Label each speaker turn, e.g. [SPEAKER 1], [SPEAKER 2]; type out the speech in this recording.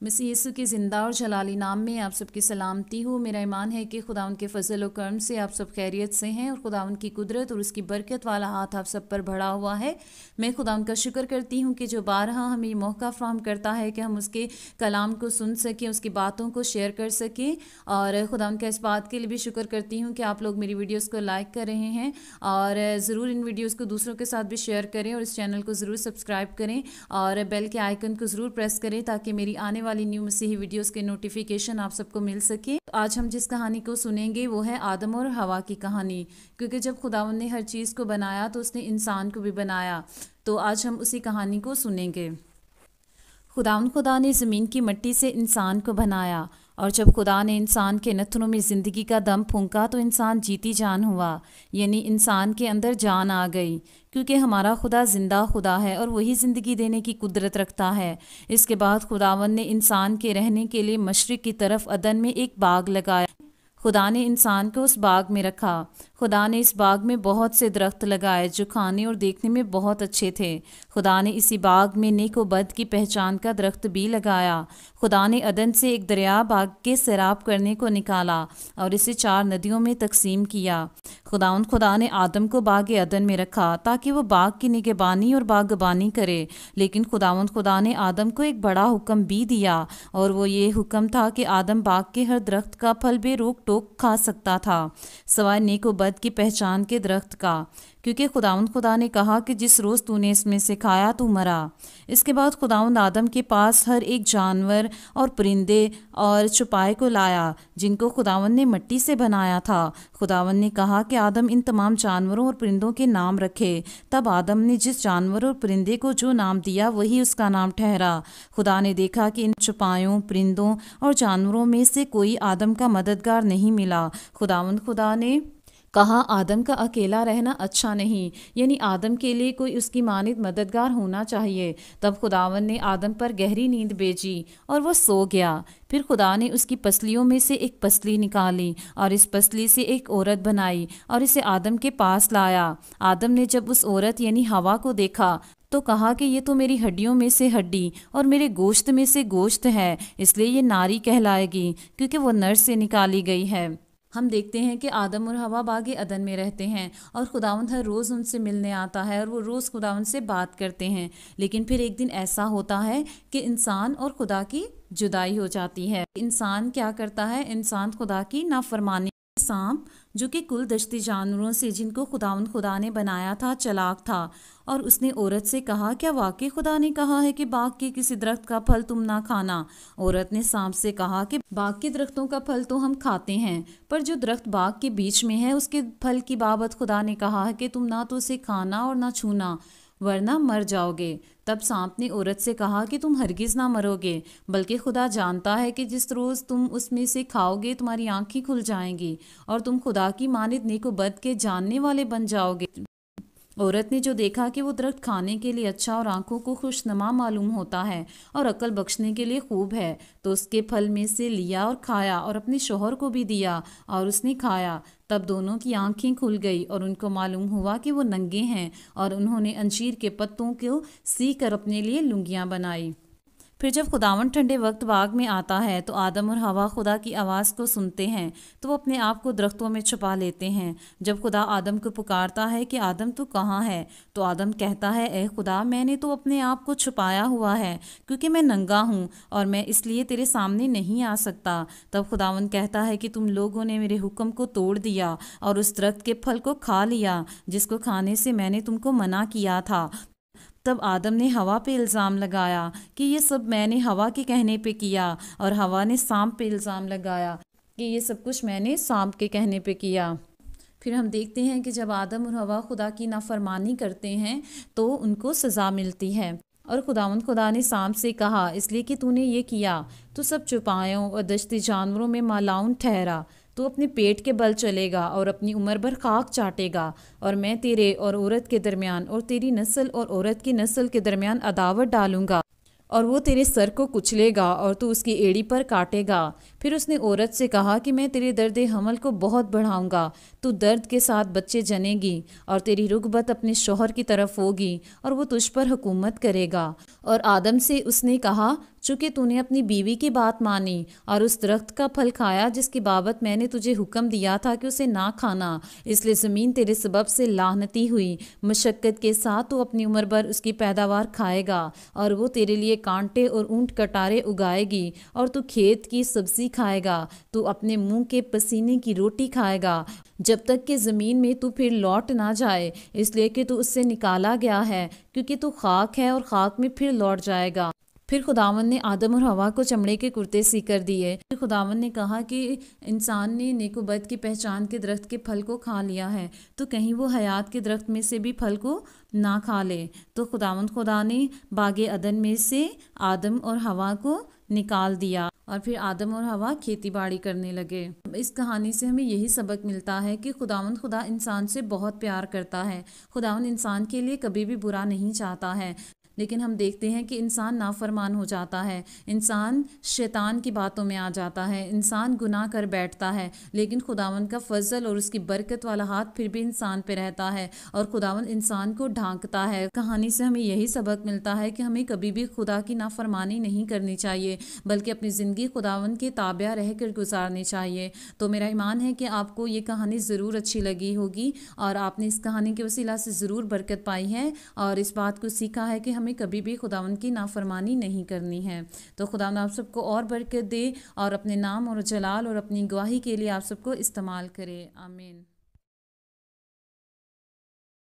[SPEAKER 1] مسیح یسوع کے زندہ اور جلالی نام میں آپ سب کی سلامتی ہو۔ میرا ایمان ہے کہ خدا ان کے فضل و کرم سے آپ سب خیریت سے ہیں اور خدا ان کی قدرت اور اس کی برکت والا ہاتھ آپ سب پر بڑھا ہوا ہے۔ میں خدا ان کا شکر کرتی ہوں کہ جو بارہا ہمیں یہ موقع فراہم کرتا ہے کہ ہم اس کے کلام کو سن سکیں، اس کی باتوں کو شیئر کر سکیں، اور خدا ان کا اس بات کے لیے بھی شکر کرتی ہوں کہ آپ لوگ میری ویڈیوز کو لائک کر رہے ہیں، اور ضرور ان ویڈیوز کو دوسروں کے ساتھ بھی شیئر کریں، اور اس چینل کو ضرور سبسکرائب کریں اور بیل کے آئیکن کو ضرور پریس کریں تاکہ میری آنے والی نیو مسیحی ویڈیوز کے نوٹیفیکیشن آپ سب کو مل سکے۔ آج ہم جس کہانی کو سنیں گے وہ ہے آدم اور ہوا کی کہانی، کیونکہ جب خداوند نے ہر چیز کو بنایا تو اس نے انسان کو بھی بنایا، تو آج ہم اسی کہانی کو سنیں گے۔ خدا نے زمین کی مٹی سے انسان کو بنایا، اور جب خدا نے انسان کے نتنوں میں زندگی کا دم پھونکا تو انسان جیتی جان ہوا، یعنی انسان کے اندر جان آ گئی، کیونکہ ہمارا خدا زندہ خدا ہے اور وہی زندگی دینے کی قدرت رکھتا ہے۔ اس کے بعد خداوند نے انسان کے رہنے کے لیے مشرق کی طرف عدن میں ایک باغ لگایا۔ خدا نے انسان کو اس باغ میں رکھا۔ خدا نے اس باغ میں بہت سے درخت لگائے جو کھانے اور دیکھنے میں بہت اچھے تھے۔ خدا نے اسی باغ میں نیک و بد کی پہچان کا درخت بھی لگایا۔ خدا نے عدن سے ایک دریا باغ کے سیراب کرنے کو نکالا اور اسے 4 ندیوں میں تقسیم کیا۔ خدا نے آدم کو باغ عدن میں رکھا تاکہ وہ باغ کی نگہبانی اور باغبانی کرے، لیکن خدا نے آدم کو ایک بڑا حکم بھی دیا، اور وہ یہ حکم تھا کہ آدم باغ کے ہر درخت کا پھل بے روک ٹوک کھا سکتا تھا، سوائے نیک و بد کی پہچان کے درخت کا، کیونکہ خدا نے کہا کہ جس روز تو نے اس میں سے کھایا تو مرا۔ اس کے بعد خداوند آدم کے پاس ہر ایک جانور اور پرندے اور چوپائے کو لایا جن کو خداوند نے مٹی سے بنایا تھا۔ خداوند نے کہا کہ آدم ان تمام جانوروں اور پرندوں کے نام رکھے۔ تب آدم نے جس جانور اور پرندے کو جو نام دیا وہی اس کا نام ٹھہرا۔ خدا نے دیکھا کہ ان چوپایوں، پرندوں اور جانوروں میں سے کوئی آدم کا مددگار نہیں ملا۔ خدا نے کہا آدم کا اکیلا رہنا اچھا نہیں، یعنی آدم کے لیے کوئی اس کی مانند مددگار ہونا چاہیے۔ تب خداوند نے آدم پر گہری نیند بھیجی اور وہ سو گیا۔ پھر خدا نے اس کی پسلیوں میں سے ایک پسلی نکالی اور اس پسلی سے ایک عورت بنائی اور اسے آدم کے پاس لایا۔ آدم نے جب اس عورت یعنی ہوا کو دیکھا تو کہا کہ یہ تو میری ہڈیوں میں سے ہڈی اور میرے گوشت میں سے گوشت ہے، اس لیے یہ ناری کہلائے گی، کیونکہ وہ نر سے نکالی گئی ہے۔ ہم دیکھتے ہیں کہ آدم اور ہوا باغ عدن میں رہتے ہیں اور خداوند ہر روز ان سے ملنے آتا ہے اور وہ روز خداوند سے بات کرتے ہیں، لیکن پھر ایک دن ایسا ہوتا ہے کہ انسان اور خدا کی جدائی ہو جاتی ہے۔ انسان کیا کرتا ہے؟ انسان خدا کی نافرمانی۔ سانپ جو کہ کل دشتی جانوروں سے جن کو خدا نے بنایا تھا چلاک تھا، اور اس نے عورت سے کہا کیا واقعی خدا نے کہا ہے کہ باغ کے کسی درخت کا پھل تم نہ کھانا؟ عورت نے سانپ سے کہا کہ باغ کے درختوں کا پھل تو ہم کھاتے ہیں، پر جو درخت باغ کے بیچ میں ہے اس کے پھل کی بابت خدا نے کہا ہے کہ تم نہ تو اسے کھانا اور نہ چھونا ورنہ مر جاؤ گے۔ تب سانپ نے عورت سے کہا کہ تم ہرگز نہ مرو گے، بلکہ خدا جانتا ہے کہ جس روز تم اس میں سے کھاؤ گے تمہاری آنکھیں کھل جائیں گی اور تم خدا کی مانند نیک و بد کے جاننے والے بن جاؤ گے۔ عورت نے جو دیکھا کہ وہ درخت کھانے کے لیے اچھا اور آنکھوں کو خوشنما معلوم ہوتا ہے اور عقل بخشنے کے لیے خوب ہے، تو اس کے پھل میں سے لیا اور کھایا اور اپنے شوہر کو بھی دیا اور اس نے کھایا۔ تب دونوں کی آنکھیں کھل گئی اور ان کو معلوم ہوا کہ وہ ننگے ہیں، اور انہوں نے انجیر کے پتوں کو سی کر اپنے لیے لنگیاں بنائی۔ پھر جب خداوند ٹھنڈے وقت باغ میں آتا ہے تو آدم اور ہوا خدا کی آواز کو سنتے ہیں تو وہ اپنے آپ کو درختوں میں چھپا لیتے ہیں۔ جب خدا آدم کو پکارتا ہے کہ آدم تو کہاں ہے، تو آدم کہتا ہے اے خدا، میں نے تو اپنے آپ کو چھپایا ہوا ہے کیونکہ میں ننگا ہوں اور میں اس لیے تیرے سامنے نہیں آ سکتا۔ تب خداوند کہتا ہے کہ تم لوگوں نے میرے حکم کو توڑ دیا اور اس درخت کے پھل کو کھا لیا جس کو کھانے سے میں نے تم کو منع کیا تھا۔ تب آدم نے ہوا پہ الزام لگایا کہ یہ سب میں نے ہوا کے کہنے پہ کیا، اور ہوا نے سانپ پہ الزام لگایا کہ یہ سب کچھ میں نے سانپ کے کہنے پہ کیا۔ پھر ہم دیکھتے ہیں کہ جب آدم اور ہوا خدا کی نافرمانی کرتے ہیں تو ان کو سزا ملتی ہے، اور خدا نے سانپ سے کہا اس لیے کہ تو نے یہ کیا تو سب چوپایوں اور دشتی جانوروں میں مالاؤن ٹھہرا، تو اپنے پیٹ کے بل چلے گا اور اپنی عمر بھر خاک چاٹے گا، اور میں تیرے اور عورت کے درمیان اور تیری نسل اور عورت کی نسل کے درمیان عداوت ڈالوں گا، اور وہ تیرے سر کو کچلے گا اور تو اس کی ایڑی پر کاٹے گا۔ پھر اس نے عورت سے کہا کہ میں تیرے درد حمل کو بہت بڑھاؤں گا، تو درد کے ساتھ بچے جنے گی اور تیری رغبت اپنے شوہر کی طرف ہوگی اور وہ تجھ پر حکومت کرے گا۔ اور آدم سے اس نے کہا چونکہ تو نے اپنی بیوی کی بات مانی اور اس درخت کا پھل کھایا جس کی بابت میں نے تجھے حکم دیا تھا کہ اسے نہ کھانا، اس لیے زمین تیرے سبب سے لعنتی ہوئی۔ مشقت کے ساتھ تو اپنی عمر بھر اس کی پیداوار کھائے گا، اور وہ تیرے لیے کانٹے اور اونٹ کٹارے اگائے گی، اور تو کھیت کی سبزی کھائے گا، تو اپنے منہ کے پسینے کی روٹی کھائے گا، جب تک کہ زمین میں تو پھر لوٹ نہ جائے، اس لیے کہ تو اس سے نکالا گیا ہے، کیونکہ تو خاک ہے اور خاک میں پھر لوٹ جائے گا۔ پھر خداوند نے آدم اور حوا کو چمڑے کے کرتے سی کر دیے۔ پھر خداوند نے کہا کہ انسان نے نیک و بد کی پہچان کے درخت کے پھل کو کھا لیا ہے، تو کہیں وہ حیات کے درخت میں سے بھی پھل کو نہ کھا لے۔ تو خداوند خدا نے باغ عدن میں سے آدم اور حوا کو نکال دیا، اور پھر آدم اور حوا کھیتی باڑی کرنے لگے۔ اس کہانی سے ہمیں یہی سبق ملتا ہے کہ خداوند خدا انسان سے بہت پیار کرتا ہے۔ خداوند انسان کے لیے کبھی بھی برا نہیں چاہتا ہے، لیکن ہم دیکھتے ہیں کہ انسان نافرمان ہو جاتا ہے، انسان شیطان کی باتوں میں آ جاتا ہے، انسان گناہ کر بیٹھتا ہے، لیکن خداوند کا فضل اور اس کی برکت والا ہاتھ پھر بھی انسان پہ رہتا ہے، اور خداوند انسان کو ڈھانکتا ہے۔ کہانی سے ہمیں یہی سبق ملتا ہے کہ ہمیں کبھی بھی خدا کی نافرمانی نہیں کرنی چاہیے، بلکہ اپنی زندگی خداوند کے تابع رہ کر گزارنی چاہیے۔ تو میرا ایمان ہے کہ آپ کو یہ کہانی ضرور اچھی لگی ہوگی، اور آپ نے اس کہانی کے وسیلہ سے ضرور برکت پائی ہے، اور اس بات کو سیکھا ہے کہ ہمیں کبھی بھی خداوند کی نافرمانی نہیں کرنی ہے۔ تو خداوند آپ سب کو اور برکت دے، اور اپنے نام اور جلال اور اپنی گواہی کے لیے آپ سب کو استعمال کرے۔ آمین۔